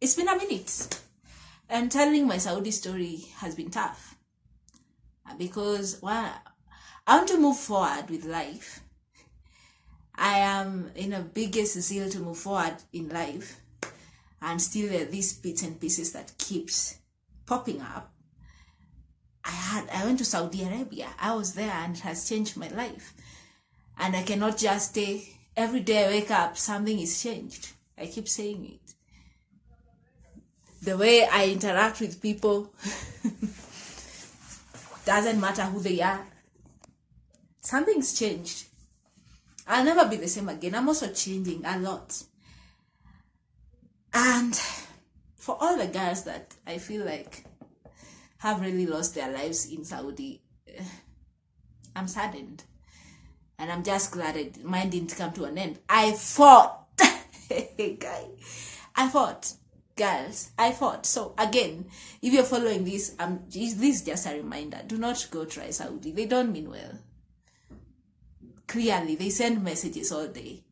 it's been a minute. And telling my Saudi story has been tough. Because I want to move forward with life. I am in a biggest zeal to move forward in life. And still there are these bits and pieces that keeps popping up. I went to Saudi Arabia. I was there and it has changed my life. And I cannot just stay. Every day I wake up, something is changed. I keep saying it. The way I interact with people doesn't matter who they are. Something's changed. I'll never be the same again. I'm also changing a lot. And for all the girls that I feel like have really lost their lives in Saudi, I'm saddened. And I'm just glad mine didn't come to an end. I fought. I fought. Girls, I fought. So again, if you're following this, this is just a reminder. Do not go try Saudi. They don't mean well. Clearly, they send messages all day.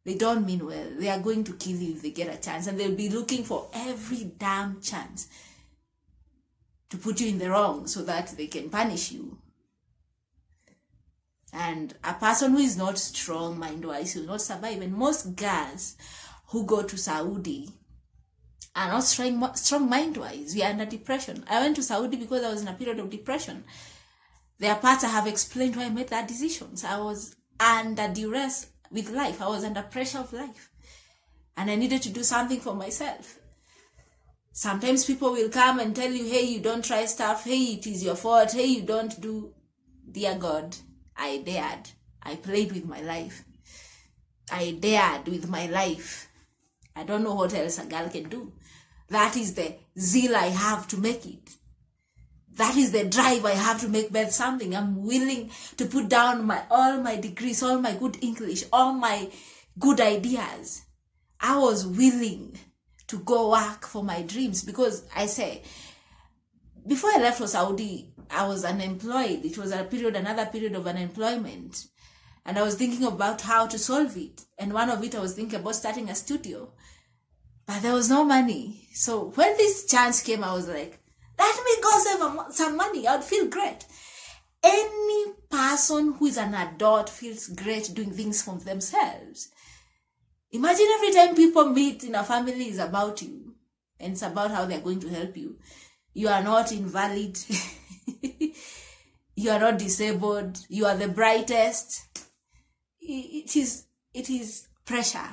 They don't mean well. They are going to kill you if they get a chance. And they'll be looking for every damn chance to put you in the wrong so that they can punish you. And a person who is not strong mind-wise will not survive. And most girls who go to Saudi are not strong mind-wise. We are under depression. I went to Saudi because I was in a period of depression. There are parts I have explained why I made that decision. So I was under duress with life. I was under pressure of life. And I needed to do something for myself. Sometimes people will come and tell you, hey, you don't try stuff. Hey, it is your fault. Hey, you don't do. Dear God, I dared. I played with my life. I dared with my life. I don't know what else a girl can do. That is the zeal I have to make it. That is the drive I have to make Beth something. I'm willing to put down all my degrees, all my good English, all my good ideas. I was willing to go work for my dreams because I say, before I left for Saudi, I was unemployed. It was another period of unemployment. And I was thinking about how to solve it. And one of it, I was thinking about starting a studio. But there was no money. So when this chance came, I was like, let me go save some money. I would feel great. Any person who is an adult feels great doing things for themselves. Imagine every time people meet in a family is about you. And it's about how they're going to help you. You are not invalid. You are not disabled. You are the brightest. It is pressure.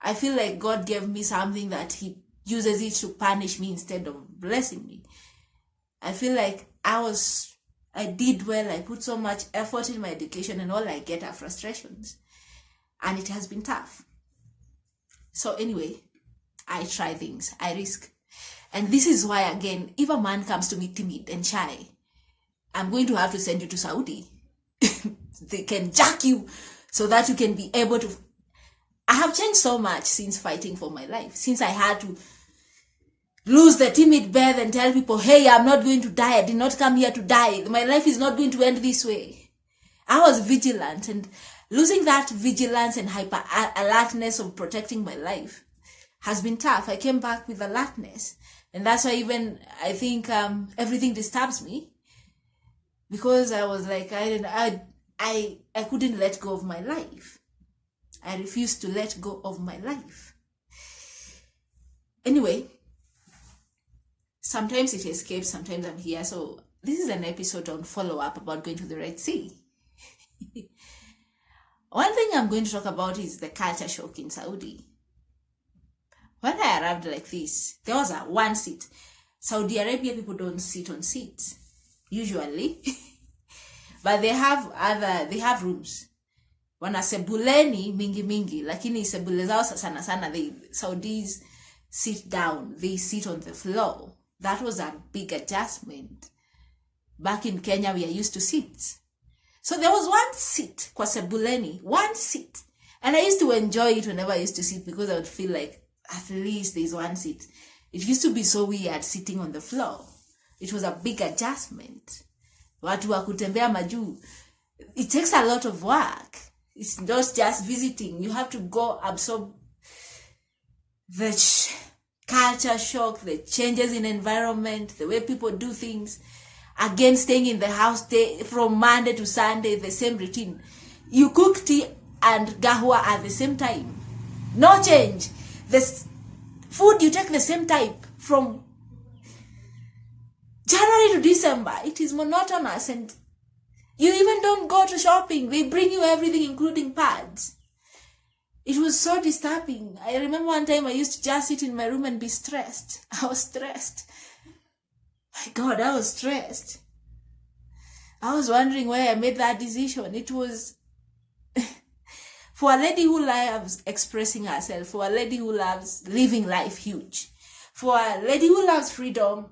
I feel like God gave me something that he uses it to punish me instead of blessing me. I feel like I did well. I put so much effort in my education and all I get are frustrations. And it has been tough. So anyway, I try things. I risk. And this is why, again, if a man comes to me timid and shy, I'm going to have to send you to Saudi. They can jack you so that you can be able to. I have changed so much since fighting for my life. Since I had to lose the timid Beth and tell people, hey, I'm not going to die. I did not come here to die. My life is not going to end this way. I was vigilant, and losing that vigilance and hyper alertness of protecting my life has been tough. I came back with alertness. And that's why even I think everything disturbs me. Because I was like, I couldn't let go of my life. I refused to let go of my life. Anyway, sometimes it escapes, sometimes I'm here. So this is an episode on follow-up about going to the Redsea. One thing I'm going to talk about is the culture shock in Saudi. When I arrived like this, there was one seat. Saudi Arabia people don't sit on seats, usually. But they have rooms. Wana sebuleni mingi, lakini sebule zao sana sana, Saudis sit down. They sit on the floor. That was a big adjustment. Back in Kenya, we are used to seats. So there was one seat, kwa sebuleni, one seat. And I used to enjoy it whenever I used to sit because I would feel like, at least there's one seat. It used to be so weird sitting on the floor. It was a big adjustment. Watu wa kutembea majuu. It takes a lot of work. It's not just visiting. You have to go absorb the culture shock, the changes in environment, the way people do things. Again, staying in the house from Monday to Sunday, the same routine. You cook tea and gahwa at the same time. No change. The food you take the same type from January to December. It is monotonous, and you even don't go to shopping. They bring you everything, including pads. It was so disturbing. I remember one time I used to just sit in my room and be stressed. I was stressed. My God, I was stressed. I was wondering why I made that decision. It was for a lady who loves expressing herself, for a lady who loves living life huge, for a lady who loves freedom.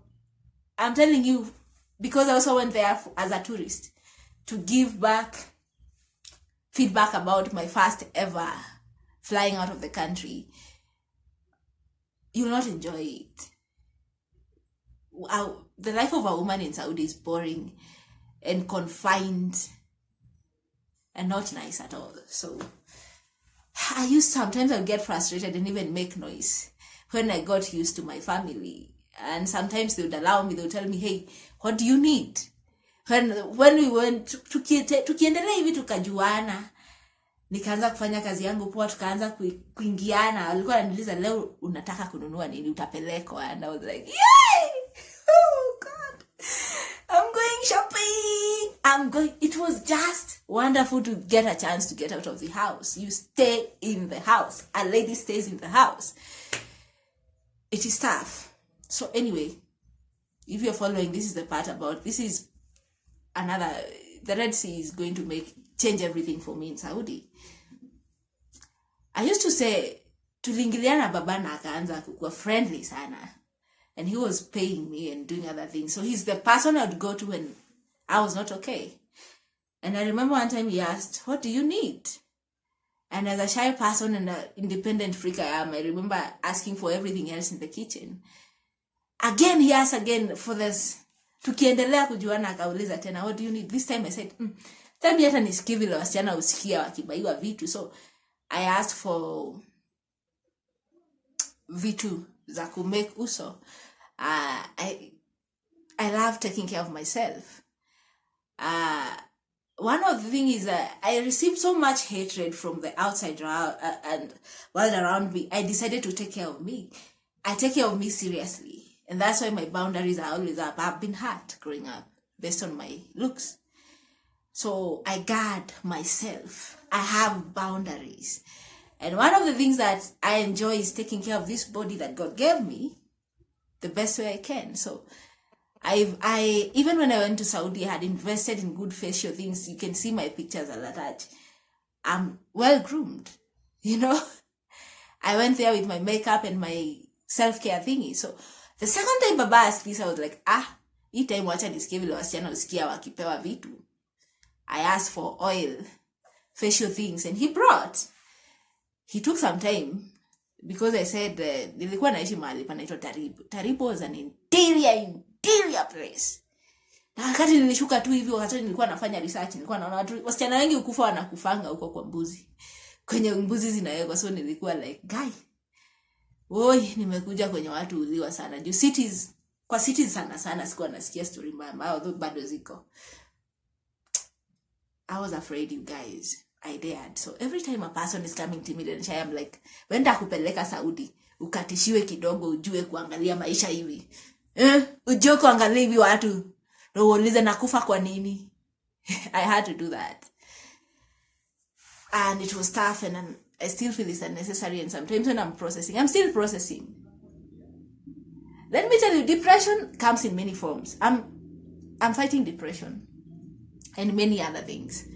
I'm telling you, because I also went there as a tourist to give back feedback about my first ever flying out of the country. You'll not enjoy it. The life of a woman in Saudi is boring and confined and not nice at all. So sometimes I'll get frustrated and even make noise when I got used to my family. And sometimes they would allow me, they would tell me, hey, what do you need? When we went, tukiendelea hivi tukajuana, nikaanza kufanya kazi yangu poa, tukaanza kuingiana. Walikuwa wananiuliza, leo unataka kununua nini, utapelekwa? And I was like, yay! Oh God, I'm going shopping. It was just wonderful to get a chance to get out of the house. You stay in the house. A lady stays in the house. It is tough. So anyway, if you're following, this is the part about, the Red Sea is going to change everything for me in Saudi. I used to say, tulingiliana babana akaanza kukua friendly sana. And he was paying me and doing other things. So he's the person I would go to when I was not okay. And I remember one time he asked, what do you need? And as a shy person and an independent freak I am, I remember asking for everything else in the kitchen. Again, he asked again for this. Tukiendelea kujuana akauliza tena, what do you need? This time I said, tell me hata nisikie vile wasichana usikia wakibaiwa vitu. So I asked for vitu za kumake uso. I love taking care of myself. One of the things is I received so much hatred from the outside and world around me. I decided to take care of me. I take care of me seriously. And that's why my boundaries are always up. I've been hurt growing up based on my looks. So I guard myself. I have boundaries. And one of the things that I enjoy is taking care of this body that God gave me the best way I can. So I even when I went to Saudi, I had invested in good facial things. You can see my pictures are attached. I'm well groomed, you know. I went there with my makeup and my self-care thingy. So the second time Baba asked this, I was like, hii time wacha nisikie vile wasichana usikia wakipewa vitu. I asked for oil, facial things, and he brought. He took some time because I said, nilikuwa naishi mahali panaitwa Taribo. Taribo was an interior place. Na wakati nilishuka tu hivi, wakati nilikuwa nafanya research, nilikuwa naona watu wasichana wengi ukufa wanakufanga huko kwa mbuzi. Kwenye mbuzi zinawekwa, so nilikuwa like, guy, oi, nimekuja kwenye watu uliwa sana. Juu cities sana sikuwa nasikia story mbaya, although bado ziko. I was afraid, you guys. I dared. So every time a person is coming to me, I am like, wenda kupeleka Saudi, ukatishiwe kidogo, ujue kuangalia maisha hivi. Ujue kuangalia hivi watu, na uulize nakufa kwa nini. I had to do that. And it was tough, and I still feel it's unnecessary, and sometimes when I'm still processing. Let me tell you, depression comes in many forms. I'm fighting depression and many other things.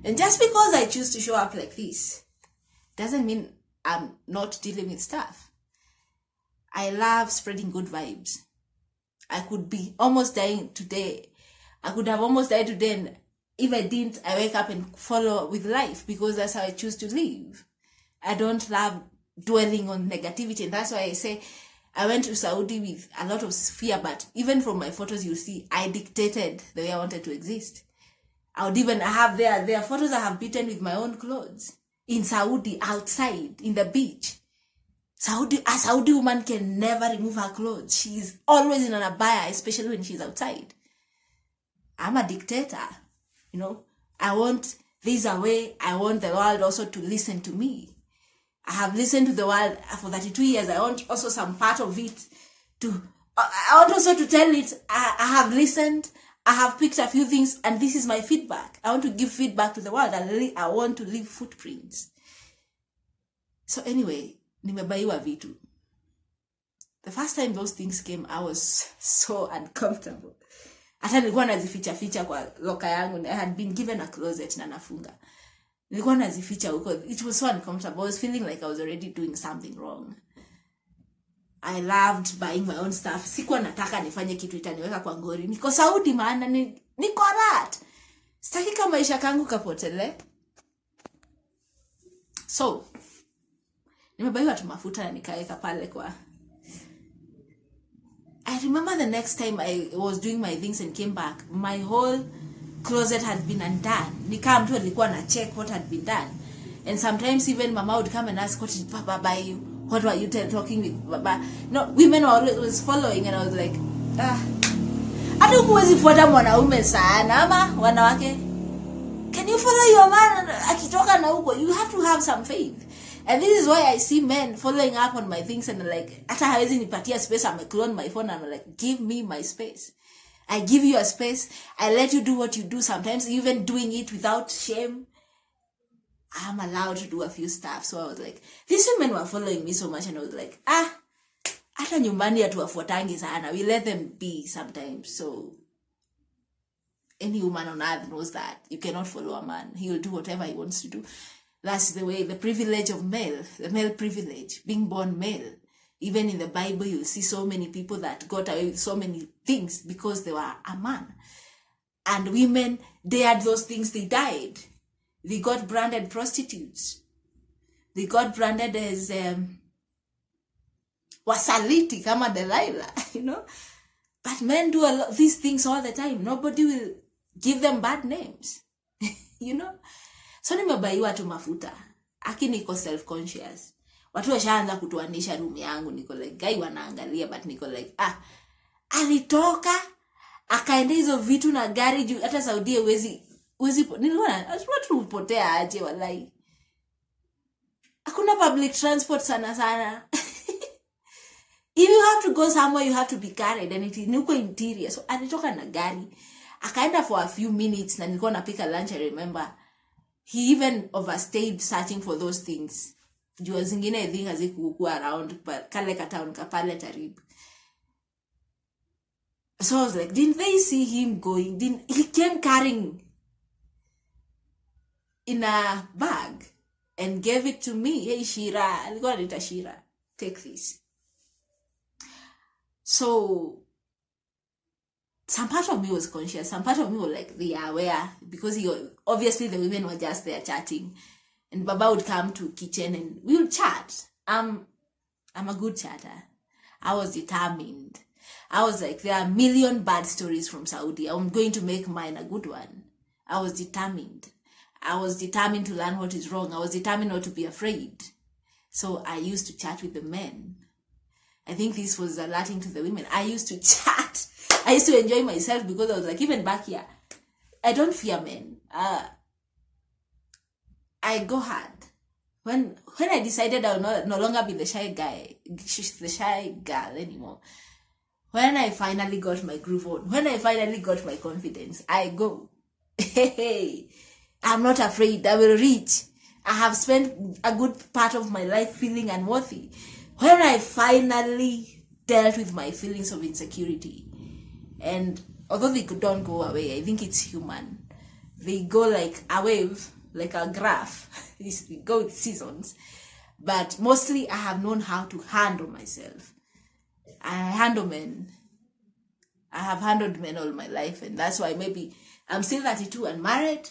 And just because I choose to show up like this doesn't mean I'm not dealing with stuff. I love spreading good vibes. I could be almost dying today. I could have almost died today, and if I didn't, I wake up and follow with life because that's how I choose to live. I don't love dwelling on negativity, and that's why I say I went to Saudi with a lot of fear, but even from my photos, you see, I dictated the way I wanted to exist. I have there are photos I have beaten with my own clothes in Saudi, outside, in the beach. A Saudi woman can never remove her clothes. She's always in an abaya, especially when she's outside. I'm a dictator, you know. I want this away. I want the world also to listen to me. I have listened to the world for 32 years. I want also some part of it to, I want also to tell it, I have listened, I have picked a few things, and this is my feedback. I want to give feedback to the world. I want to leave footprints. So anyway, nimebaiwa vitu. The first time those things came, I was so uncomfortable. Hata nilikuwa nazificha kwa loka yangu. I had been given a closet na nafunga. Nilikuwa nazificha huko. It was so uncomfortable. I was feeling like I was already doing something wrong. I loved buying my own stuff. Sikuwa nataka nifanye kitu itaniweka kwa ngori. Niko Saudi maana niko rat. Sitaki kama maisha kangu kapotele. So, nimebaiwa tu mafuta na nikaweka pale kwa. I remember the next time I was doing my things and came back, my whole closet had been undone. Nikaa mtu alikuwa na check what had been done. And sometimes even mama would come and ask, what did Papa buy you? What were you talking with Baba? No, women were always following, and I was like, hata huwezi fuata mwanaume sana ama wanawake. Can you follow your man akitoka na huko? You have to have some faith. And this is why I see men following up on my things and like, hata hawezi nipatia space, I'm clone my phone and I'm like, give me my space. I give you a space. I let you do what you do. Sometimes even doing it without shame. I'm allowed to do a few stuff. So I was like, these women were following me so much, and I was like, hata nyumbani hatuwafuatangi sana. We let them be sometimes. So any woman on earth knows that you cannot follow a man. He will do whatever he wants to do. That's the way, the privilege of male, the male privilege, being born male. Even in the Bible, you'll see so many people that got away with so many things because they were a man. And women, they had those things, they died. They got branded prostitutes. They got branded as wasaliti, kama Delilah, you know. But men do a lot these things all the time. Nobody will give them bad names, you know. So nimebaiwa tu mafuta. Aki niko self-conscious. Watu washaanza kutuanisha room yangu. Niko like, guy wanaangalia, but niko like, alitoka, akaenda hizo vitu na gari juu. Hata Saudi huwezi niliona, watu upotea aje walai. Hakuna public transport sana. If you have to go somewhere, you have to be carried, and it is nuko interior. So alitoka na gari. Akaenda for a few minutes na nilikuwa napika lunch, I remember. He even overstayed searching for those things. Jua zingine I think hazikuwa around, but kale katown kapale Tarib. So I was like, didn't they see him going? He came carrying in a bag and gave it to me. Hey Shira, alikuwa anaita Shira, take this. So some part of me was conscious, some part of me was like, they are aware, because obviously the women were just there chatting, and Baba would come to kitchen and we would chat. I'm a good chatter. I was determined. I was like, there are a million bad stories from Saudi. I'm going to make mine a good one. I was determined. I was determined to learn what is wrong. I was determined not to be afraid. So I used to chat with the men. I think this was alerting to the women. I used to chat. I used to enjoy myself because I was like, even back here, I don't fear men. I go hard. When I decided I would no longer be the shy girl anymore. When I finally got my groove on, when I finally got my confidence, I go. Hey, I'm not afraid. I will reach. I have spent a good part of my life feeling unworthy. When I finally dealt with my feelings of insecurity, and although they don't go away, I think it's human. They go like a wave, like a graph. They go with seasons. But mostly I have known how to handle myself. I handle men. I have handled men all my life, and that's why maybe I'm still 32 and married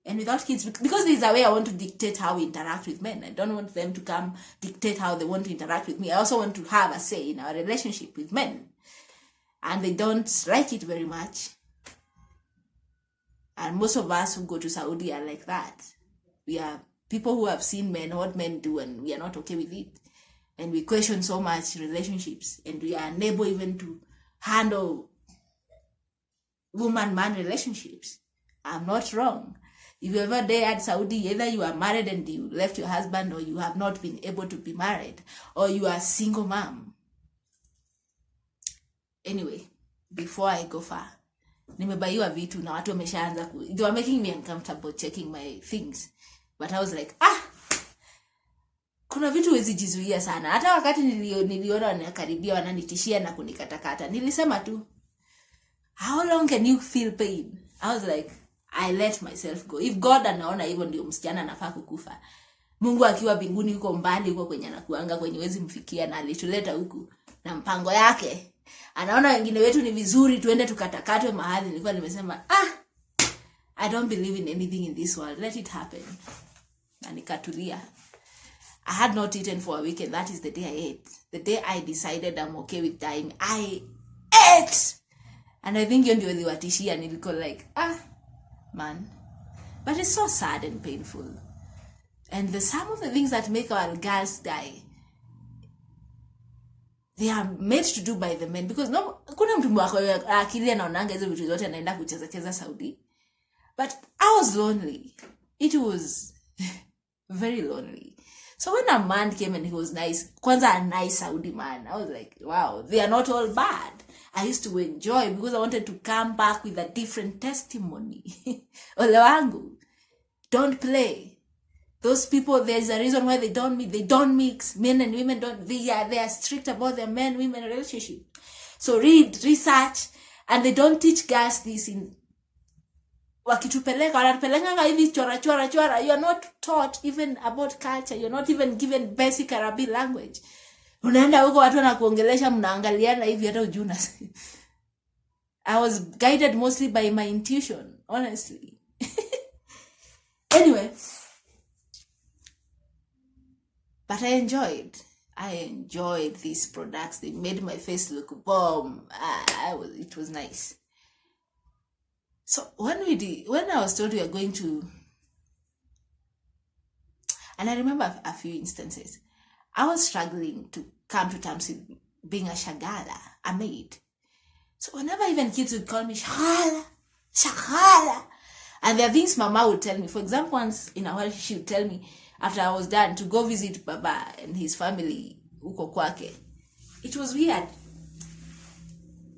and without kids, because there's a way I want to dictate how we interact with men. I don't want them to come dictate how they want to interact with me. I also want to have a say in our relationship with men, and they don't like it very much. And most of us who go to Saudi are like that. We are people who have seen men, what men do, and we are not okay with it. and we question so much relationships, and we are unable even to handle woman-man relationships. I'm not wrong. If you ever dared Saudi, either you are married and you left your husband, or you have not been able to be married, or you are a single mom. Anyway, before I go far, nimebaiwa vitu na watu wameshaanza they were making me uncomfortable checking my things. But I was like, kuna vitu wezi jizuia sana. Hata wakati niliona wanakaribia wananitishia na kunikatakata, nilisema tu, how long can you feel pain? I was like, I let myself go. If God anaona hivyo ndio msichana anafaa kukufa, Mungu akiwa mbinguni yuko mbali, yuko kwenye anakuanga kwenye wezi mfikia, na alituleta huku na mpango yake. Anaona wengine wetu ni vizuri tuende tukatakatwe mahali. Nilikuwa nimesema, I don't believe in anything in this world. Let it happen. Na nikatulia. I had not eaten for a week, and that is the day I ate. The day I decided I'm okay with dying, I ate. And I think ndio niliwatishia, nilikuwa like, man. But it's so sad and painful. And some of the things that make our girls die, they are made to do by the men. Because kuna mtu wako akili anaonanga hizo vitu zote anaenda kucheza Saudi. But I was lonely. It was very lonely. So when a man came and he was nice, kwanza a nice Saudi man, I was like, wow, they are not all bad. I used to enjoy because I wanted to come back with a different testimony. Ole wangu, don't play. Those people, there's a reason why they don't mix. Men and women they are strict about their men-women relationship. So read, research, and they don't teach girls this in wakitupeleka, wanatupeleka hivi chora. You are not taught even about culture. You're not even given basic Arabic language. Unaenda huko watu wanakuongelesha, mnaangaliana hivi hata ujuna. I was guided mostly by my intuition, honestly. Anyway, but I enjoyed these products. They made my face look bomb. It was nice. So when I was told we are going to, and I remember a few instances, I was struggling to come to terms with being a shagala, a maid. So whenever even kids would call me shagala, and there are things Mama would tell me. For example, once in a while she would tell me, after I was done, to go visit Baba and his family uko kwake. It was weird.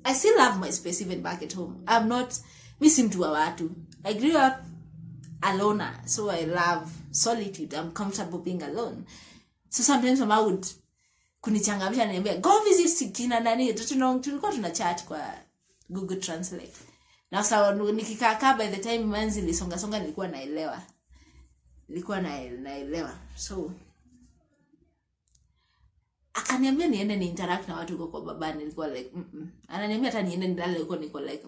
I still have my space even back at home. I'm not missing to watu. I grew up alone, so I love solitude. I'm comfortable being alone. So sometimes Mama would kunichangamsha niambia, go visit Sikina nani. Tulikuwa tuna chat kwa Google Translate. Na sawa nikikaa by the time manzi lisonga nilikuwa naelewa. So akaniambia niende ni interact na watu huko kwa baba, nilikuwa like ananiambia hata niende nilale huko, niko like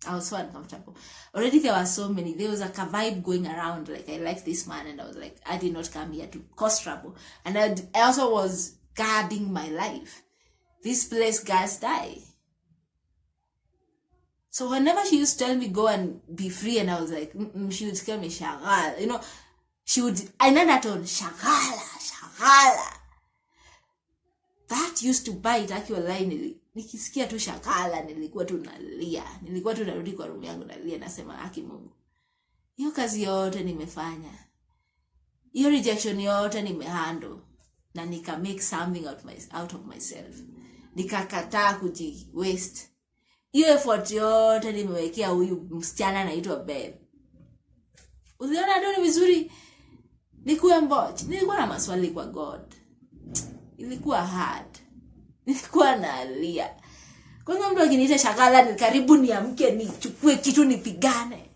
I was so uncomfortable. Already there were so many. There was like a vibe going around, like I like this man, and I was like, I did not come here to cause trouble. And I also was guarding my life. This place guys die. So whenever she used to tell me go and be free, and I was like, she would tell me shagal, you know. She would, I know that on shagala. That used to bite actually. Nikisikia tu shagala, nilikuwa tu nalia. Nilikuwa tu narudi kwa room yangu nalia, nasema haki Mungu. Hiyo kazi yote nimefanya. Hiyo rejection yote nimehandle. Na nika make something out of myself. Nikakataa waste. Hiyo effort yote nimewekea huyu msichana anaitwa Babe. Uliona ndio ni vizuri. Nilikuwa mbochi. Nilikuwa na maswali kwa God. Ilikuwa hard. Nilikuwa nalia. Kwanza mtu akiniita shagala ni karibu niamke nichukue kitu nipigane.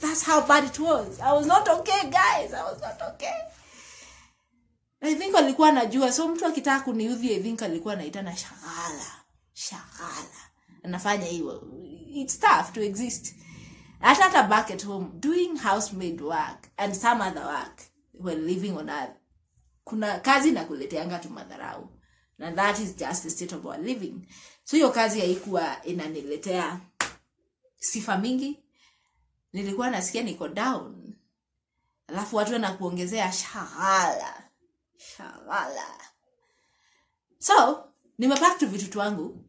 That's how bad it was. I was not okay, guys. I was not okay. I think alikuwa anajua. So mtu akitaka kuniudhi, I think alikuwa anaitana shagala. Anafanya hivyo. It's tough to exist. Hata back at home, doing housemaid work and some other work when living on earth, kuna kazi na kuleteanga tu madharau. And that is just the state of our living. So hiyo kazi haikuwa inaniletea sifa mingi. Nilikuwa nasikia niko down. Alafu watu wanakuongezea shagala. So nimepack tu vitu twangu,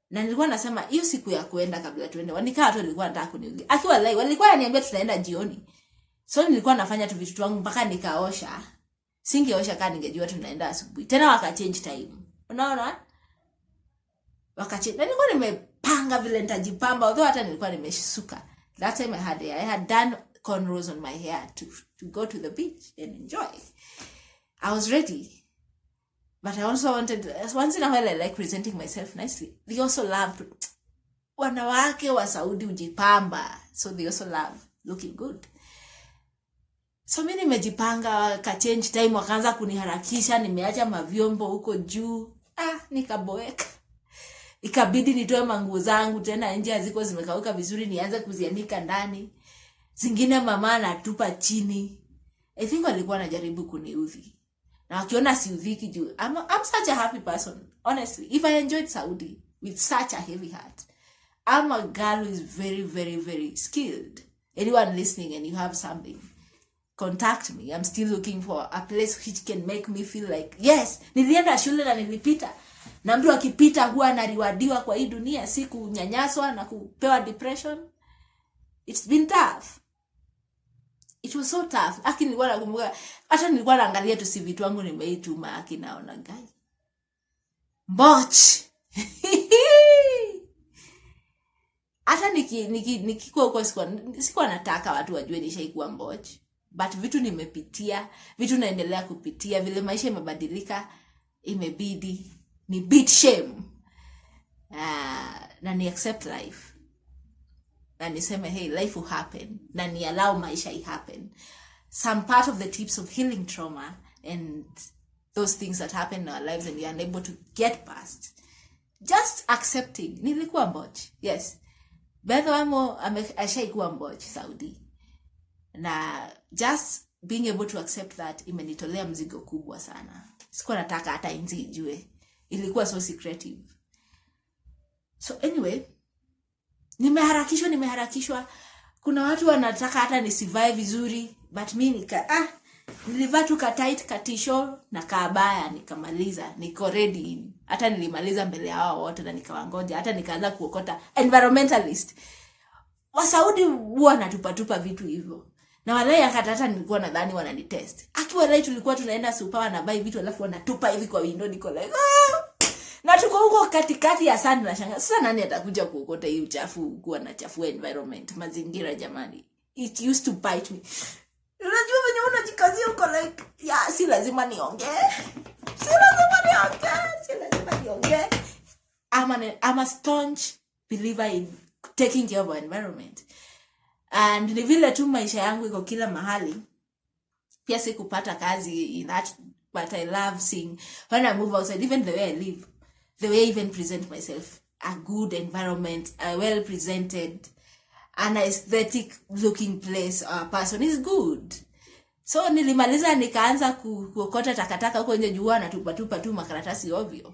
na nilikuwa nasema hiyo siku ya kuenda kabla tuende, wanikaa tu nilikuwa nataka kuniuzi. Akiwa lai walikuwa wananiambia tunaenda jioni. So nilikuwa nafanya tu vitu twangu mpaka nikaosha. Singeosha kama ningejua tunaenda asubuhi. Tena wakachange time. Unaona? Wakachange. Na nilikuwa nimepanga vile nitajipamba, although hata nilikuwa nimeshuka. That time I had done cornrows on my hair to go to the beach and enjoy. I was ready. But I also wanted, once in a while I like presenting myself nicely. They also love, wanawake wa Saudi ujipamba. So they also love looking good. So mimi nimejipanga, ka change time, wakaanza kuniharakisha, nimeacha mavyombo huko juu. Nikaboeka. Ikabidi nitoe manguo zangu tena nje, haziko zimekauka vizuri, nianze kuzianika ndani. Zingine mama anatupa chini. I think walikuwa wanajaribu kuniudhi. Na wakiona siudhiki juu. I'm such a happy person. Honestly, if I enjoyed Saudi with such a heavy heart, I'm a girl who is very, very, very skilled. Anyone listening and you have something, contact me. I'm still looking for a place which can make me feel like, yes, nilienda shule na nilipita. Na mtu akipita huwa anariwadiwa kwa hii dunia, si kunyanyaswa na kupewa depression. It's been tough. It was so tough. Aki nilikuwa nakumbuka, hata nilikuwa naangalia tu si vitu wangu nimeituma, aki naona gai. Mboch. Hata nikikuwa huko sikuwa nataka watu wajue nishaikuwa mboch. But vitu nimepitia, vitu naendelea kupitia, vile maisha imebadilika, imebidi ni beat shame. Na ni accept life. Na niseme, hey, life will happen. Na ni allow maisha i happen. Some part of the tips of healing trauma and those things that happen in our lives and we are unable to get past. Just accepting. Nilikuwa mboch. Yes. Bedho wamo ashaikuwa mboch Saudi. Na just being able to accept that imenitolea mzigo kubwa sana. Sikuwa nataka hata inzi ijue. Ilikuwa so secretive. So anyway, nimeharakishwa. Kuna watu wanataka hata nisivae vizuri, but mimi nilivaa tu ka tight ka t-shirt na kabaya, nikamaliza, niko ready. Hata nilimaliza mbele yao wote na nikawangoja, hata nikaanza kuokota environmentalist. Wa Saudi huwa natupatupa vitu hivyo. Na wale hata nilikuwa nadhani wananitest. Akiwa lai tulikuwa tunaenda super na buy vitu alafu wanatupa hivi kwa window, niko like na tuko huko katikati ya sand na shanga. Sasa nani atakuja kuokota hii uchafu, kuwa na chafu environment, mazingira jamani. It used to bite me. Unajua venye unajikazia huko like, si lazima niongee. I'm a staunch believer in taking care of our environment. And ni vile tu maisha yangu iko kila mahali. Pia sikupata kazi in that, but I love seeing when I move outside, even the way I live, the way I even present myself, a good environment, a well presented, an aesthetic looking place or person is good. So nilimaliza nikaanza kuokota takataka huko nje, jua na tupa tu makaratasi ovyo.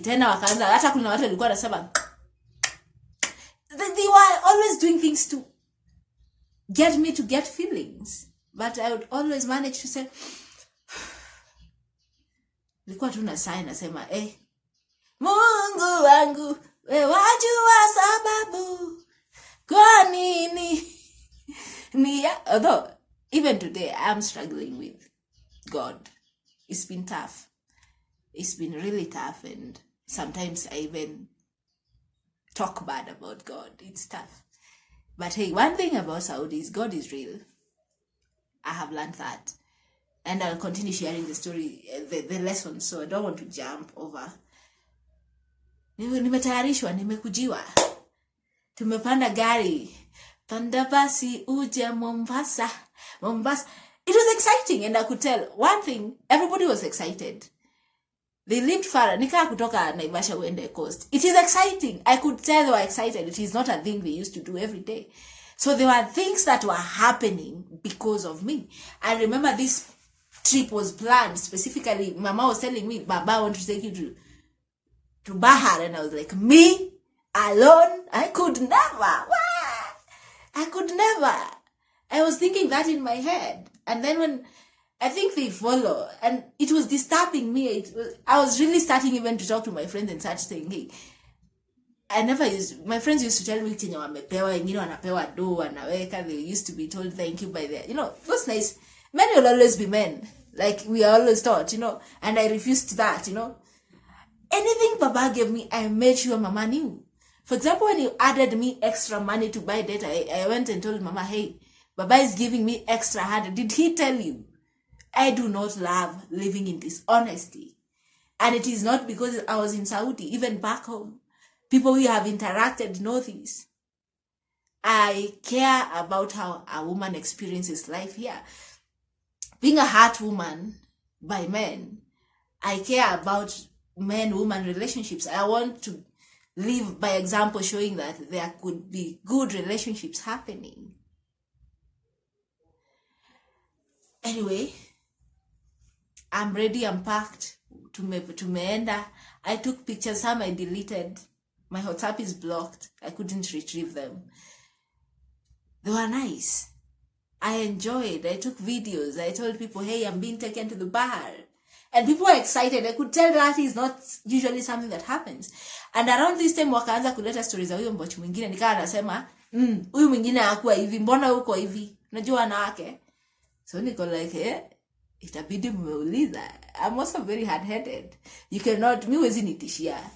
Tena wakaanza, hata kuna watu walikuwa wanasema they were always doing things to get me to get feelings, but I would always manage to say, nilikuwa tu na sign nasema, Mungu wangu, we wajua sababu kwa nini although even today I am struggling with God. It's been tough. It's been really tough, and sometimes I even talk bad about God. It's tough. But hey, one thing about Saudi is God is real. I have learned that. And I'll continue sharing the story, the lesson, so I don't want to jump over. Nimetayarishwa, nimekujiwa. Tumepanda gari. Panda basi uje Mombasa. It was exciting, and I could tell one thing, everybody was excited. They lived far. Nika kutoka Naivasha uende coast. It is exciting. I could tell they were excited. It is not a thing they used to do every day. So there were things that were happening because of me. I remember this trip was planned specifically. Mama was telling me, Baba, I want to take you to Bahar. And I was like, me? Alone? I could never. I could never. I was thinking that in my head. And then when I think they follow, and it was disturbing me. I was really starting even to talk to my friends and start saying, hey, I never used, my friends used to tell me, chenye wamepewa, wengine wanapewa do, wanaweka, they used to be told thank you by the, those nice, men will always be men, like we are always taught, and I refused that, Anything Baba gave me, I made sure Mama knew. For example, when he added me extra money to buy data, I went and told Mama, hey, Baba is giving me extra 100. Did he tell you? I do not love living in dishonesty. And it is not because I was in Saudi, even back home. People we have interacted know this. I care about how a woman experiences life here. Being a hurt woman by men, I care about men-woman relationships. I want to live by example, showing that there could be good relationships happening. Anyway, I'm ready, I'm packed. Tumeenda. I took pictures, some I deleted. My WhatsApp is blocked. I couldn't retrieve them. They were nice. I enjoyed. I took videos. I told people, hey, I'm being taken to the bar. And people were excited. I could tell that is not usually something that happens. And around this time, wakaanza kuleta stories za huyo mbochi mwingine. Nikawa nasema, huyu mwingine hakuwa hivi. Mbona uko hivi? Unajua wanawake? So niko like, itabidi mmeuliza. I'm also very hard-headed. You cannot, mi wezi nitishia.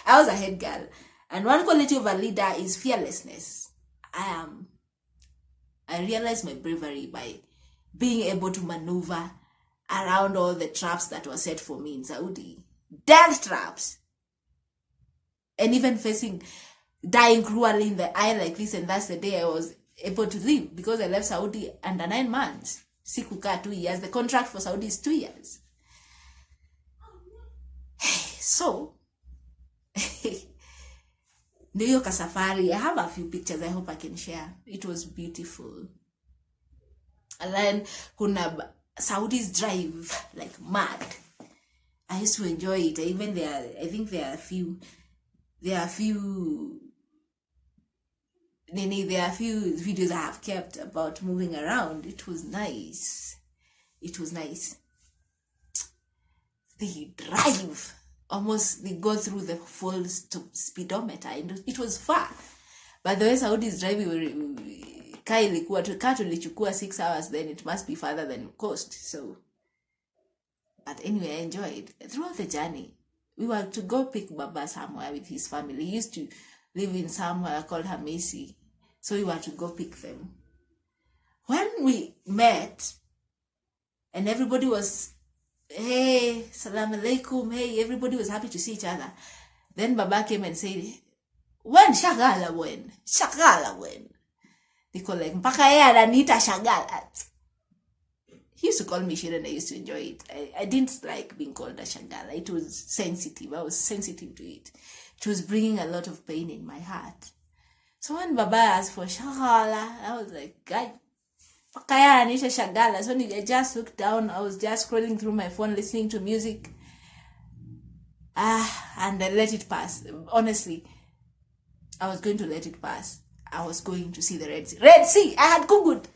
I was a head girl. And one quality of a leader is fearlessness. I realized my bravery by being able to maneuver around all the traps that were set for me in Saudi. Death traps. And even facing dying cruelly in the eye like this, and that's the day I was able to leave, because I left Saudi under 9 months. Sikukaa 2 years. The contract for Saudi is 2 years. So, New York safari, I have a few pictures I hope I can share. It was beautiful. And then kuna Saudis drive like mad. I used to enjoy it. Even I think there are a few videos I have kept about moving around. It was nice. They drive. Almost, they go through the full speedometer. And it was far. But the way Saudis drive, tulichukua 6 hours, then it must be farther than coast. So, but anyway, I enjoyed. Throughout the journey, we were to go pick Baba somewhere with his family. He used to live in somewhere called Hamisi. So we were to go pick them. When we met, and everybody was, hey, salam alaikum, hey, everybody was happy to see each other. Then Baba came and said, when shagala when? They call like, mpaka yeye ananiita shagala. He used to call me Shirin. I used to enjoy it. I didn't like being called a shagala. It was sensitive. I was sensitive to it. It was bringing a lot of pain in my heart. So when Baba asked for shagala, I was like, God, mpaka yeye ananiita shagala. So I just looked down. I was just scrolling through my phone, listening to music. And I let it pass. Honestly, I was going to let it pass. I was going to see the Red Sea. Red Sea! I had Googled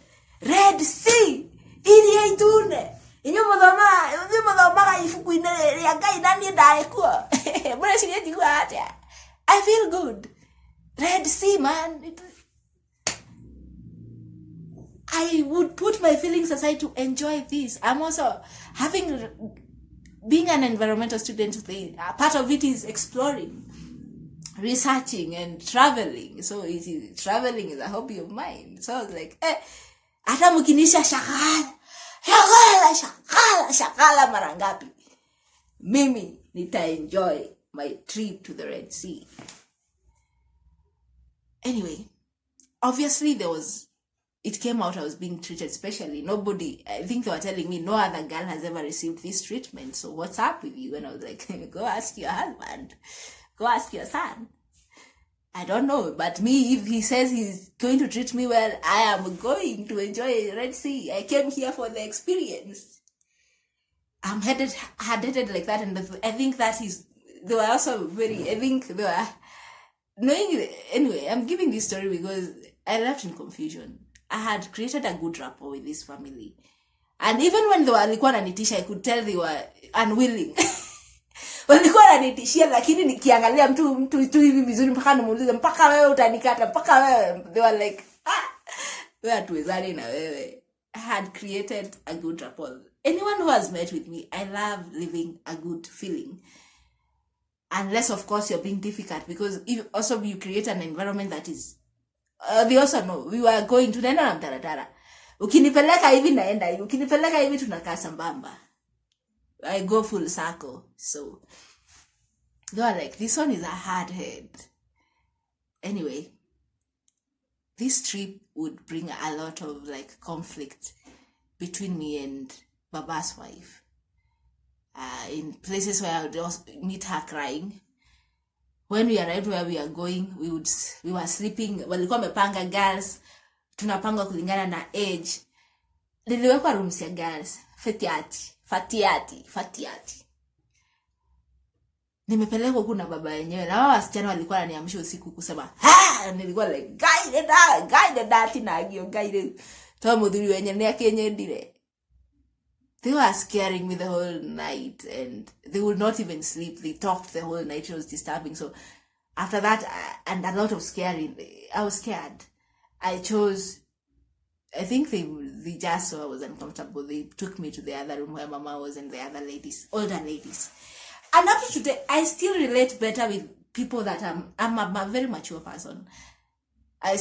Red Sea! Ili yaitune! Inyo mwadoma ifuku ya gai nani daikuwa. Mbona shiriyeti kuwa hata. I feel good. Red Sea, man. I would put my feelings aside to enjoy this. I'm also being an environmental student, part of it is exploring, researching, and traveling. So traveling is a hobby of mine. So I was like, hata mkinisha shakala marangapi, mimi nita enjoy my trip to the Red Sea. Anyway, obviously it came out I was being treated specially. Nobody, I think they were telling me no other girl has ever received this treatment. So what's up with you? And I was like, go ask your husband. Go ask your son. I don't know. But me, if he says he's going to treat me well, I am going to enjoy Red Sea. I came here for the experience. I'm headed like that. And I think they were also anyway, I'm giving this story because I left in confusion. I had created a good rapport with this family. And even when they walikuwa wananitisha, I could tell they were unwilling. Walikuwa wananitishia, lakini nikiangalia mtu tu hivi vizuri mpaka namuuliza mpaka wewe utanikata, mpaka wewe, they were like, wewe tuwezane na wewe. I had created a good rapport. Anyone who has met with me, I love living a good feeling. Unless, of course, you're being difficult, because if also you create an environment that is, they also know, we were going to nenda na mtaratara. Ukinipeleka hivi naenda hivi, ukinipeleka hivi tunakaa sambamba. I go full circle. So they are like, this one is a hard head. Anyway, this trip would bring a lot of like conflict between me and Baba's wife. In places where I would also meet her crying. When we arrived where we are going, we were sleeping. Walikuwa wamepanga girls, tunapanga kulingana na age. Niliwekwa rooms ya girls, fatiati. Nimepelekwa huko na baba yenyewe. Na wao wasichana walikuwa wananiamsha usiku kusema, nilikuwa like, guide dati na agio guide. Toa mudhuri wenye ni akenye ndire. They were scaring me the whole night, and they would not even sleep. They talked the whole night. It was disturbing. So after that, and a lot of scaring, I was scared. I think they just saw I was uncomfortable. They took me to the other room where Mama was and the other ladies, older ladies. And up to today, I still relate better with people that I'm a very mature person. I'll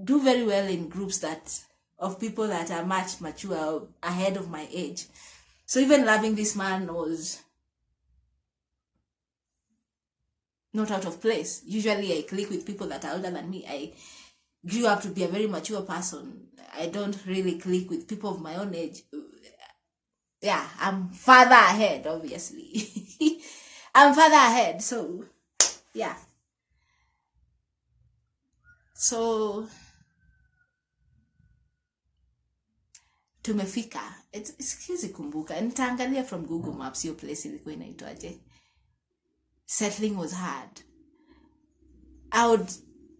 do very well in groups of people that are much mature, ahead of my age. So even loving this man was not out of place. Usually I click with people that are older than me. I grew up to be a very mature person. I don't really click with people of my own age. Yeah, I'm farther ahead, obviously. I'm farther ahead, so yeah. So tumefika. Excuse kumbuka. Nitaangalia from Google Maps your place ilikuwa inaitwaje. Settling was hard.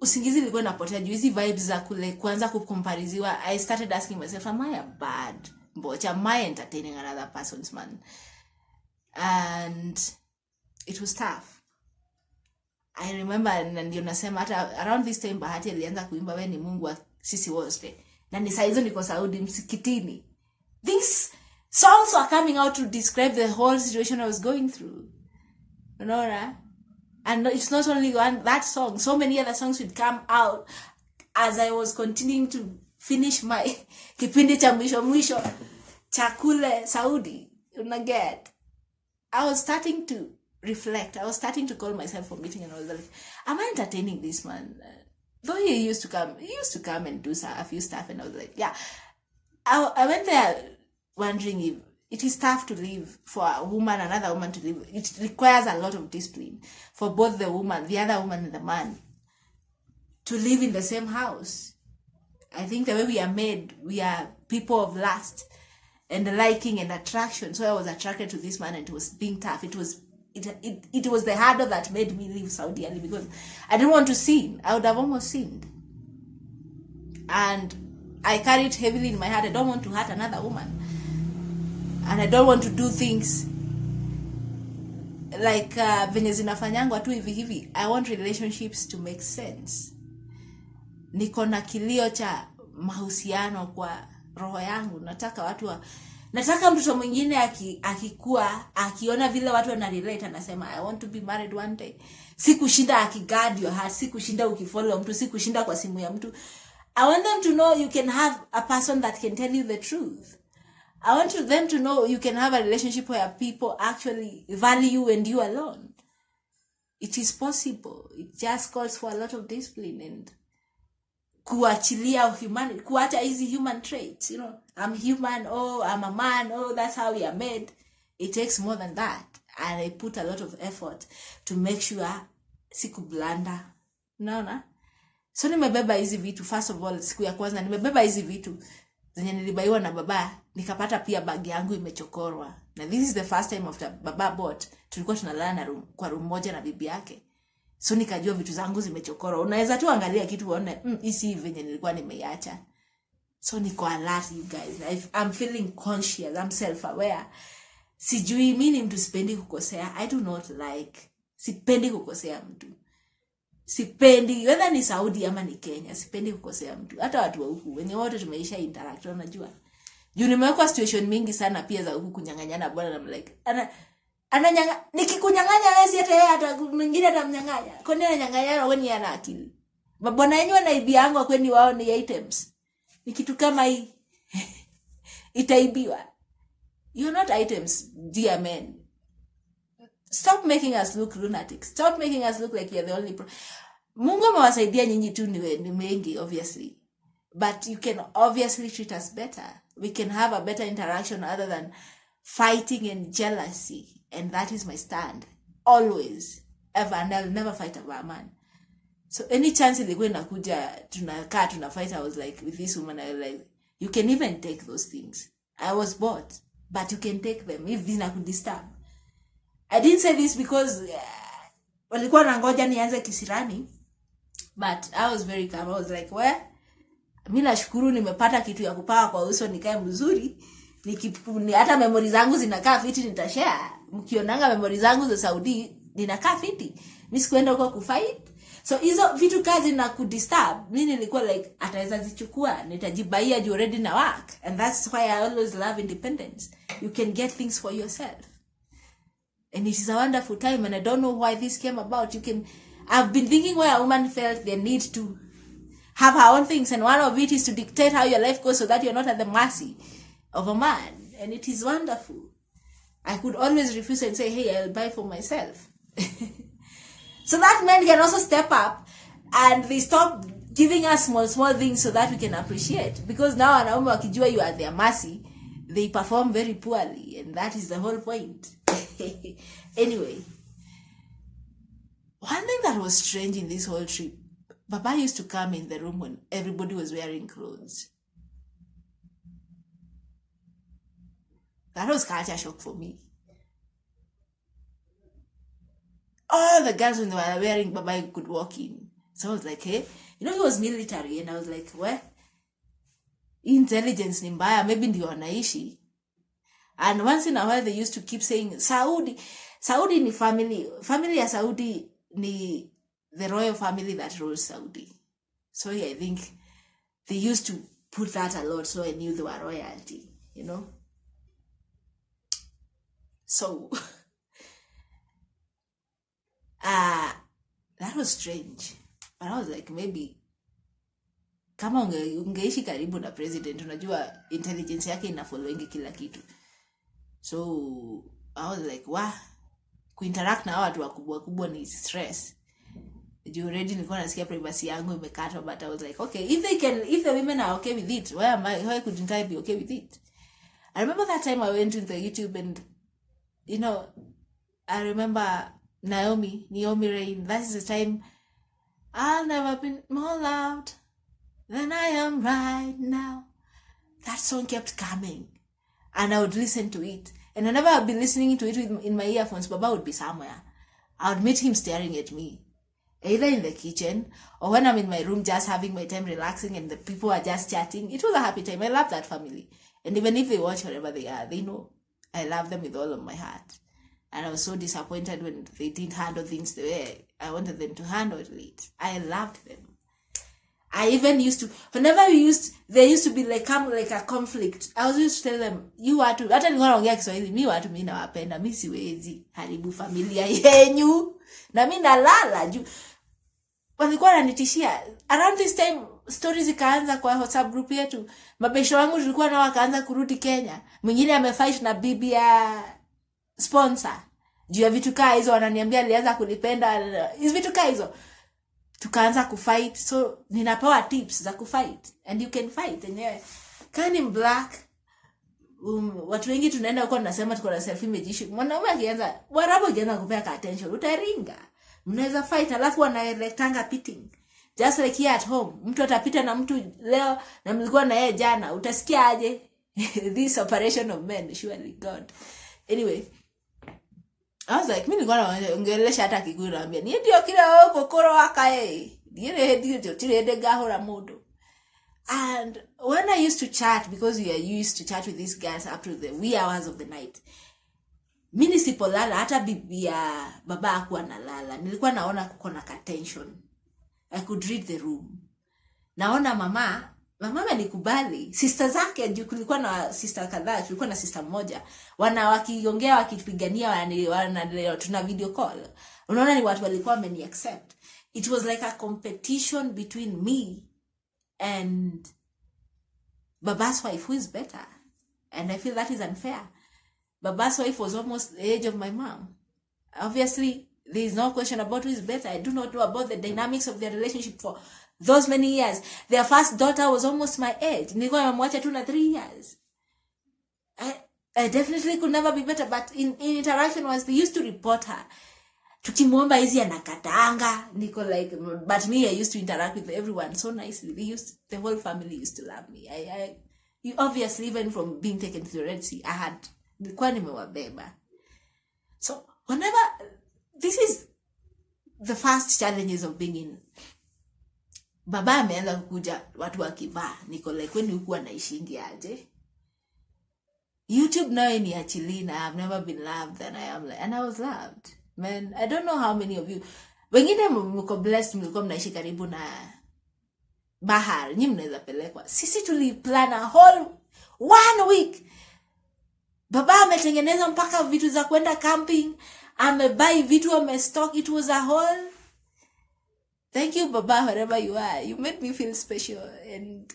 Usingizi ilikuwa inapotea juu hizi vibes za kule kuanza kukompariziwa. I started asking myself, am I a bad boy? Am I entertaining another person's man? And it was tough. I remember, na ndio nasema hata around this time Bahati alianza kuimba wewe ni Mungu wa sisi wote. Na ni saa hizo niko Saudi msikitini. These songs were coming out to describe the whole situation I was going through. You know, right? And it's not only that song. So many other songs would come out as I was continuing to finish my kipindi cha mwisho cha kule Saudi. Unaget. I was starting to reflect. I was starting to call myself for meeting, and I was like, am I entertaining this man? Though he used to come and do a few stuff, and I was like, yeah. I went there wondering if it is tough to live for a woman, another woman to live. It requires a lot of discipline for both the woman, the other woman, and the man to live in the same house. I think the way we are made, we are people of lust and liking and attraction. So I was attracted to this man, and it was being tough. It was the hurdle that made me leave Saudi Arabia, because I didn't want to sin. I would have almost sinned. And I carried heavily in my heart, I don't want to hurt another woman. And I don't want to do things like venye zinafanyangwa tu hivi. I want relationships to make sense. Niko na kilio cha mahusiano kwa roho yangu. Nataka mtoto mwingine akikua, akiona vile watu wanarelate, anasema I want to be married one day. Sikushinda akiguard your heart, sikushinda ukifollow mtu, sikushinda kwa simu ya mtu. I want them to know you can have a person that can tell you the truth. I want them to know you can have a relationship where people actually value you and you alone. It is possible. It just calls for a lot of discipline and kuachilia humanity, kuacha hizi human traits. You know, I'm human, I'm a man, that's how we are made. It takes more than that. And I put a lot of effort to make sure siku blanda. Unaona? So nimebeba hizi vitu. First of all, siku ya kwanza nimebeba hizi vitu zenye nilibaiwa na baba, nikapata pia bag yangu imechokorwa. Na this is the first time after baba bought, tulikuwa tunalala kwa room moja na bibi yake. So nikajua vitu zangu zimechokorwa. Unaweza tu angalia kitu uone, hisi venye nilikuwa nimeiacha. So niko alert, you guys. I'm feeling conscious, I'm self-aware. Sijui mimi mtu sipendi kukosea. I do not like. Sipendi kukosea mtu. Sipendi, whether ni Saudi ama ni Kenya, sipendi kukosea mtu. Hata watu wa huku, wenye wote tumeisha interact, unajua. Juu nimekuwa situation mingi sana pia za huku kunyang'anyana bwana, na like ananyanga, nikikunyang'anya wewe si hata yeye hata mwingine atamnyang'anya. Kwa nini ananyang'anya wewe ni ana akili? Mabwana yenyewe wanaibiwa yangu kweni wao ni items. Ni kitu kama hii itaibiwa. You're not items, dear men. Stop making us look lunatic. Stop making us look like you're the only Mungu amewasaidia nyinyi tu ni mengi, obviously. But you can obviously treat us better. We can have a better interaction other than fighting and jealousy. And that is my stand. Always. Ever. And I'll never fight over a man. So any chance ilikuwa inakuja tunafight, I was like, with this woman, I was like, you can even take those things. I was bought. But you can take them if zina kudisturb. I didn't say this because walikuwa nangoja nianze kisirani. But I was very calm. I was like, well, mimi nashukuru nimepata kitu ya kupaka kwa uso nikae mzuri. Hata memories zangu zinakaa fiti nitashare. Mkionanga memories zangu za Saudi ninakaa fiti. Mimi sikuenda huko kufight. So hizo vitu kazi na kudisturb. Mimi nilikuwa like ataweza zichukua, nitajibaia juu already na work. And that's why I always love independence. You can get things for yourself. And it is a wonderful time, and I don't know why this came about. I've been thinking why a woman felt the need to have her own things, and one of it is to dictate how your life goes so that you're not at the mercy of a man. And it is wonderful. I could always refuse and say, hey, I'll buy for myself. So that men can also step up, and they stop giving us small things so that we can appreciate. Because now, wanaume wakijua you are at their mercy, they perform very poorly, and that is the whole point. Anyway, one thing that was strange in this whole trip, Baba used to come in the room when everybody was wearing clothes. That was culture shock for me. All the girls when they were wearing Baba could walk in. So I was like, hey, he was military, and I was like, well, intelligence ni mbaya, maybe ndio wanaishi. And once in a while they used to keep saying Saudi ni family ya Saudi ni the royal family that rules Saudi. So yeah, I think they used to put that a lot, so I knew they were royalty, So that was strange. But I was like, maybe kama ungeishi karibu na president, unajua intelligence yake inafollowing kila kitu. So I was like, wow, kuinteract na watu wakubwa ni stress. You already nilikuwa nasikia privacy yangu imekatwa, but I was like, okay, if the women are okay with it, why couldn't I be okay with it? I remember that time I went to the YouTube, and I remember Naomi Rain. That is the time I've never been more loved than I am right now. That song kept coming, and I would listen to it. And whenever I'd be listening to it in my earphones, Baba would be somewhere. I would meet him staring at me, either in the kitchen or when I'm in my room just having my time relaxing and the people are just chatting. It was a happy time. I love that family. And even if they watch wherever they are, they know I love them with all of my heart. And I was so disappointed when they didn't handle things the way I wanted them to handle it. I loved them. I even used to, whenever there used to be like a conflict, I was used to tell them, you watu, hata nilikuwa naongea Kiswahili, mi watu mimi nawapenda, mimi siwezi haribu familia yenyu. Na mimi nalala juu. Walikuwa wananitishia. Around this time, stories ikaanza kwa WhatsApp group yetu. Mabesho wangu tulikuwa nao wakaanza kurudi Kenya. Mwingine amefight na bibi ya sponsor. Juu ya vitu kaa hizo wananiambia alianza kunipenda. Hizo vitu kaa hizo. Tukaanza kufight. So ninapewa tips za kufight. And you can fight. Enyewe. Kani black. Watu wengi tunaenda huko tunasema tuko na self image issue. Mwanaume akianza, Warabu akianza kupea attention, utaringa. Mnaweza fight alafu wanaeletanga pitting. Just like here at home. Mtu atapita na mtu leo na mlikuwa na yeye jana. Utasikia aje? This operation of men, surely God. Anyway, I was like, mimi nilikuwa naongelesha hata Kikuyu naambia, ni ndio kile kokoro waka yeye. Ndiye ndio tirede gahora mudo. And when I used to chat, because we are used to chat with these guys up to the wee hours of the night, mi nisipolala, hata bibi ya baba hakuwa nalala, nilikuwa naona kuko na tension. I could read the room. Naona mama amenikubali. Sister zake, juu kulikuwa na sister kadhaa, kulikuwa na sister mmoja, wakiongea wakipigania, tuna video call. Unaona ni watu walikuwa wameni accept. It was like a competition between me and Baba's wife, who is better. And I feel that is unfair. Baba's wife was almost the age of my mom. Obviously, there is no question about who is better. I do not know about the dynamics of their relationship for those many years. Their first daughter was almost my age. Nilikuwa nimemwacha tu na 3 years. I definitely could never be better, but in interaction was they used to report her. Tukimwomba hizi anakatanga. Niko like, but me, I used to interact with everyone so nicely. The whole family used to love me. You obviously, even from being taken to the Redsea, nilikuwa nimewabeba. So whenever, this is the first challenges of being in. Baba ameanza kukuja watu wakivaa. Niko like, when hukuwa naishingi aje? YouTube now ni achilina. I've never been loved, and I was loved. Man, I don't know how many of you. Wengine mko blessed, mlikuwa mnaishi karibu na bahari. Nyinyi mnaweza pelekwa. Sisi tuliplan a whole 1 week. Baba ametengeneza mpaka vitu za kwenda camping. Amebuy vitu, amestock. It was a whole. Thank you, Baba, wherever you are. You made me feel special. And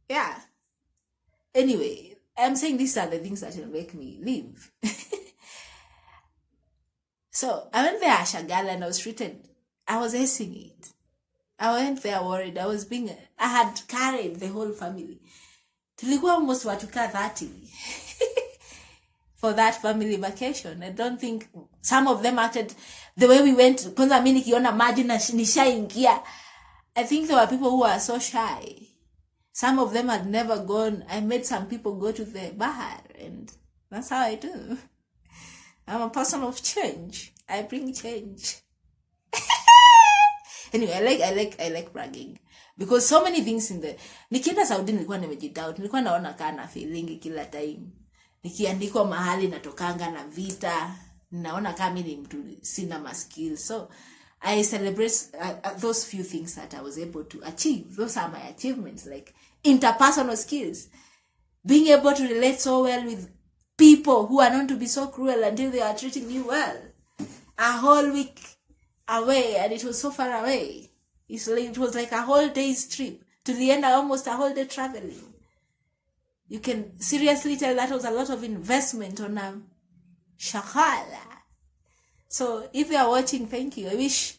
yeah. Anyway, I'm saying these are the things that will make me live. So I went there Ashagala and I was treated. I was acing it. I went there worried. I had carried the whole family. Tulikuwa almost watuka 30 for that family vacation. I don't think some of them acted the way we went. Kwanza mimi nikiona maji na nishaingia. I think there were people who were so shy. Some of them had never gone. I made some people go to the bahar, and that's how I do. I'm a person of change. I bring change. Anyway, I like bragging because so many things in the. Nikienda Saudi nilikuwa nimejidoubt. Nilikuwa naona kana feeling kila time. Nikiandikwa mahali natokanga na vita, naona kama ni mtu sina ma skills. So I celebrate those few things that I was able to achieve. Those are my achievements, like interpersonal skills. Being able to relate so well with people who are known to be so cruel until they are treating you well. A whole week away, and it was so far away. It was like a whole day's trip. To the end, almost a whole day traveling. You can seriously tell that was a lot of investment on a shakala. So if you are watching, thank you. I wish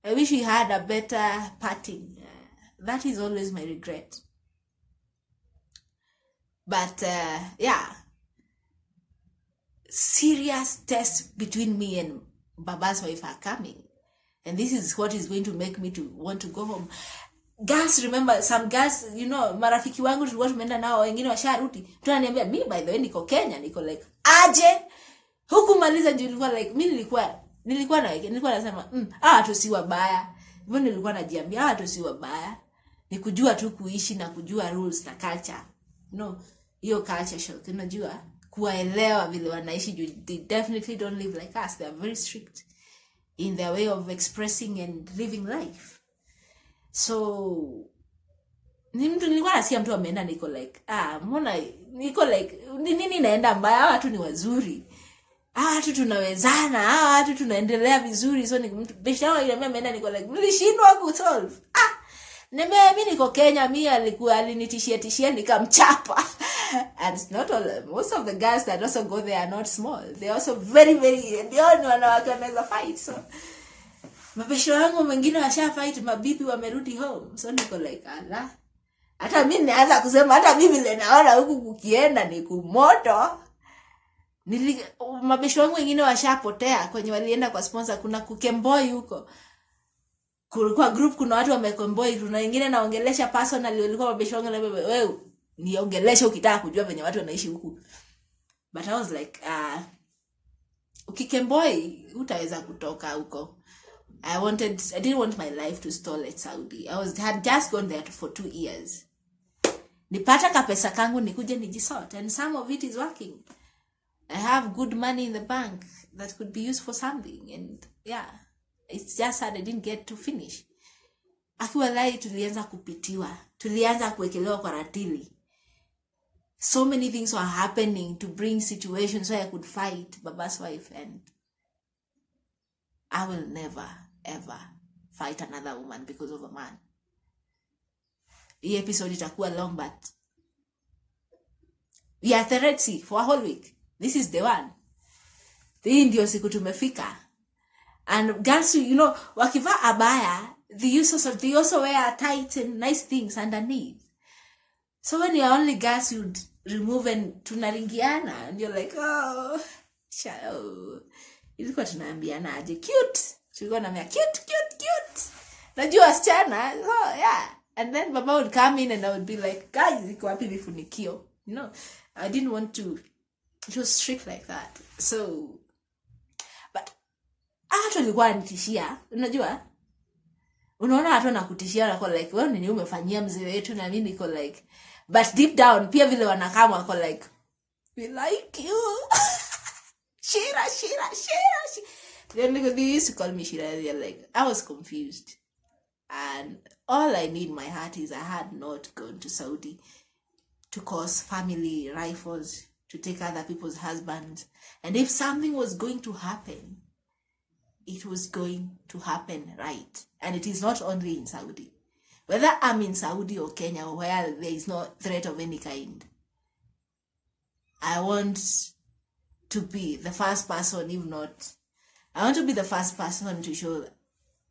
we had a better parting. That is always my regret. But yeah, serious tests between me and Baba's wife are coming, and this is what is going to make me to want to go home. Girls, remember, some girls, you know, marafiki wangu tulikuwa tumeenda nao, wengine washarudi. Tunaniambia mimi by the way niko Kenya, niko like aje huku maliza ndio nilikuwa like mimi nilikuwa nasema watu si wabaya. Hivyo nilikuwa najiambia watu si wabaya. Ni kujua tu kuishi na kujua rules na culture. No, hiyo culture shock, unajua kuwaelewa vile wanaishi. They definitely don't live like us. They are very strict in their way of expressing and living life. So nilikuwa nasikia mtu ameenda, niko like mbona niko like nini naenda mbaya? Watu ni wazuri, watu tunawezana, watu tunaendelea vizuri. So mtu besha wangu ile ameenda, niko like nilishindwa ku solve. Mimi niko Kenya, mimi alikuwa alinitishia nikamchapa. And it's not all, most of the guys that also go there are not small. They're also very they all wanawake wanaweza fight. So mabesho wangu wengine washa fight, mabibi wamerudi home. So niko like ala, hata mimi naanza kusema hata mimi ile naona huku kukienda ni kumoto. Mabesho wangu wengine washapotea kwenye walienda kwa sponsor. Kuna kukemboi huko, kwa group kuna watu wamekemboi. Kuna wengine naongelesha personally, walikuwa mabesho wangu na wewe niongelesha ukitaka kujua venye watu wanaishi huku. But I was like ukikemboi utaweza kutoka huko. I didn't want my life to stall at Saudi. I had just gone there for 2 years. nipata kapesa kangu nikuje nijisort, and some of it is working. I have good money in the bank that could be used for something, and yeah, it's just sad I didn't get to finish. Akiwalai tulianza kupitiwa, tulianza kuwekelewa kwa ratili. So many things were happening to bring situations where I could fight Baba's wife, and I will never ever fight another woman because of a man. Hii episode itakuwa long, but we are at the Redsea for a whole week. This is the one. Hii ndio siku tumefika. And girls, you know, wakiva abaya, they also wear tights and nice things underneath. So when you're only girls, you'd remove and tunaringiana, and you're like, oh, ilikuwa tunaambiana aje, cute. Tulikuwa naambia cute. Najua wasichana, so yeah. And then Baba would come in and I would be like, guys, iko wapi vifunikio? You know, I didn't want to. It was strict like that. So, but hata alikuwa anitishia, unajua? Unaona watu wanakutishia wako like, wewe nini umefanyia mzee wetu, na mimi niko like, but deep down pia vile wanakama wako like, we like you. Shira. Then they used to call me Shira. They're like, I was confused. And all I need in my heart is I had not gone to Saudi to cause family rifles, to take other people's husbands. And if something was going to happen, it was going to happen right. And it is not only in Saudi. Whether I'm in Saudi or Kenya, or where there is no threat of any kind, I want to be the first person, if not, I want to be the first person to show,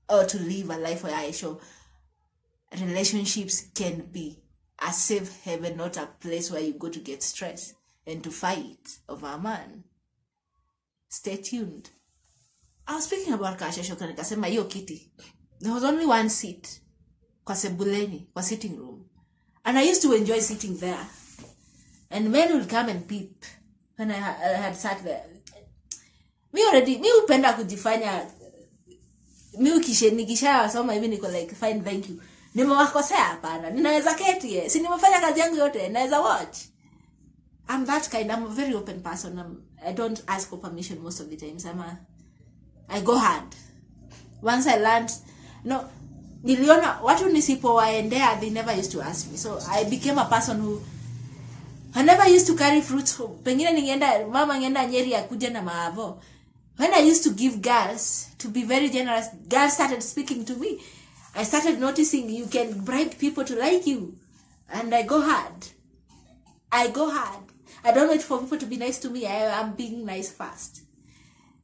or to live a life where I show relationships can be a safe haven, not a place where you go to get stressed and to fight over a man. Stay tuned. I was speaking about Kashashoka, nikasema hiyo kiti. There was only one seat kwa sebuleni, kwa sitting room. And I used to enjoy sitting there. And men would come and peep when I had sat there. Mi upenda kujifanya, nikisha wasoma hivi niko like, fine, thank you. Nimewakosea hapana. Ninaweza keti, si nimefanya kazi yangu yote, naweza watch. I'm that kind. I'm a very open person. I don't ask for permission most of the times. I go hard. Once I learned, niliona watu nisipowaendea, they never used to ask me. So I became a person who, I never used to carry fruits home. Pengine ningeenda, mama ngeenda Nyeri akuje na maavo. When I used to give girls, to be very generous, girls started speaking to me. I started noticing you can bribe people to like you. And I go hard. I don't wait for people to be nice to me. I am being nice first.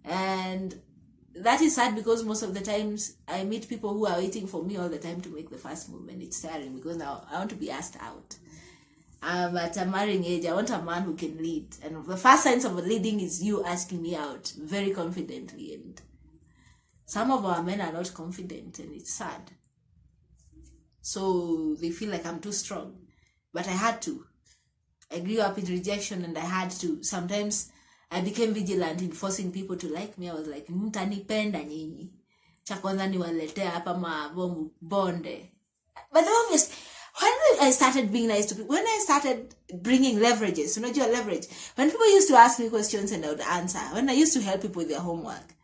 And that is sad because most of the times I meet people who are waiting for me all the time to make the first move, and it's tiring because now I want to be asked out. I'm at a marrying age. I want a man who can lead. And the first signs of leading is you asking me out very confidently. And some of our men are not confident, and it's sad. So they feel like I'm too strong. But I had to. I grew up in rejection, and I had to. Sometimes I became vigilant in forcing people to like me. I was like, mtanipenda nyinyi. Cha kwanza niwaletea hapa mabomu bonde. But the obvious, when I started being nice to people, when I started bringing leverages, unajua leverage, when people used to ask me questions and I would answer, when I used to help people with their homework,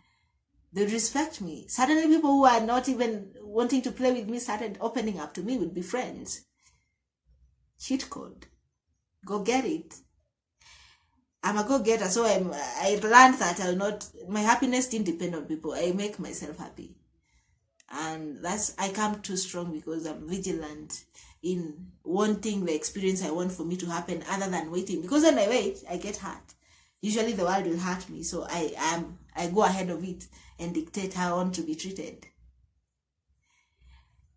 they would respect me. Suddenly people who are not even wanting to play with me started opening up to me, would be friends. Cheat code. Go get it. I'm a go-getter, so I learned that my happiness didn't depend on people. I make myself happy. And I come too strong because I'm vigilant in wanting the experience I want for me to happen other than waiting. Because when I wait, I get hurt. Usually the world will hurt me, so I go ahead of it and dictate how I want to be treated.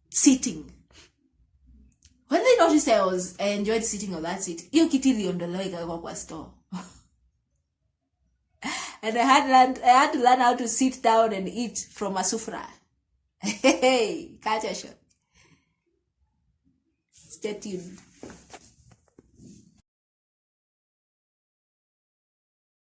Sitting. When they noticed I enjoyed sitting on that seat, hiyo kiti iliondolewa ikawekwa kwa store. And I had to learn how to sit down and eat from a sufra. Hey, culture shock. Stay tuned.